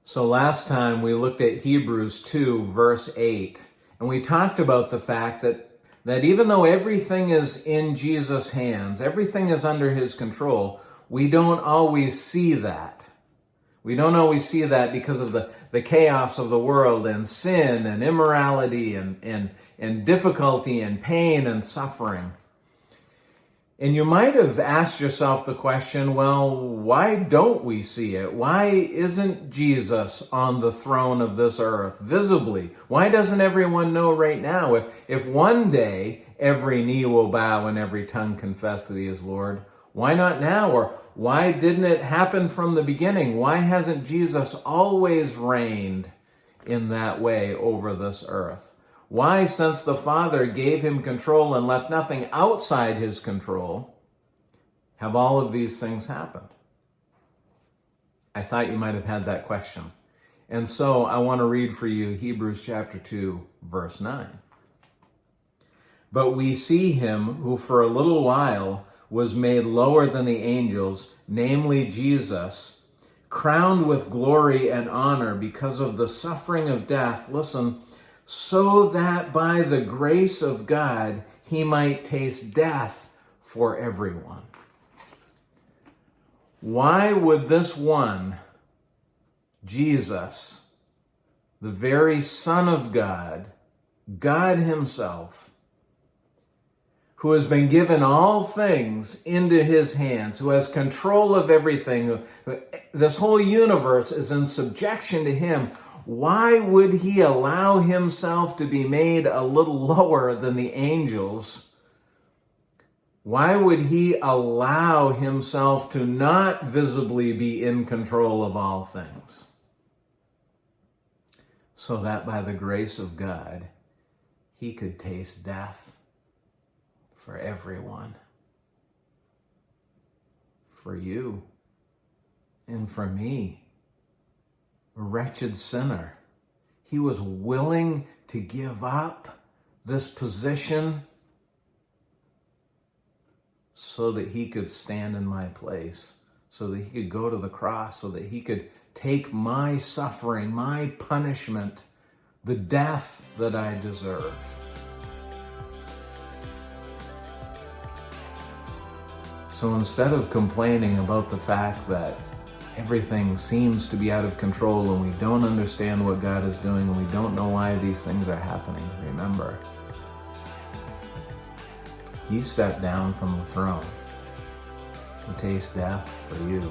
So last time we looked at Hebrews 2, verse 8, and we talked about the fact that even though everything is in Jesus' hands, everything is under his control, we don't always see that. We don't always see that because of the chaos of the world and sin and immorality and difficulty and pain and suffering. And you might have asked yourself the question, well, why don't we see it? Why isn't Jesus on the throne of this earth visibly? Why doesn't everyone know right now? If one day every knee will bow and every tongue confess that he is Lord, why not now? Or why didn't it happen from the beginning? Why hasn't Jesus always reigned in that way over this earth? Why, since the Father gave him control and left nothing outside his control, have all of these things happened? I thought you might have had that question. And so I want to read for you Hebrews chapter 2, verse 9. But we see him who for a little while was made lower than the angels, namely Jesus, crowned with glory and honor because of the suffering of death. Listen, so that by the grace of God he might taste death for everyone. Why would this one, Jesus, the very Son of God, God himself, who has been given all things into his hands, who has control of everything, this whole universe is in subjection to him, why would he allow himself to be made a little lower than the angels? Why would he allow himself to not visibly be in control of all things? So that by the grace of God, he could taste death for everyone. For you and for me. A wretched sinner. He was willing to give up this position so that he could stand in my place, so that he could go to the cross, so that he could take my suffering, my punishment, the death that I deserve. So instead of complaining about the fact that everything seems to be out of control and we don't understand what God is doing and we don't know why these things are happening, remember, he stepped down from the throne to taste death for you.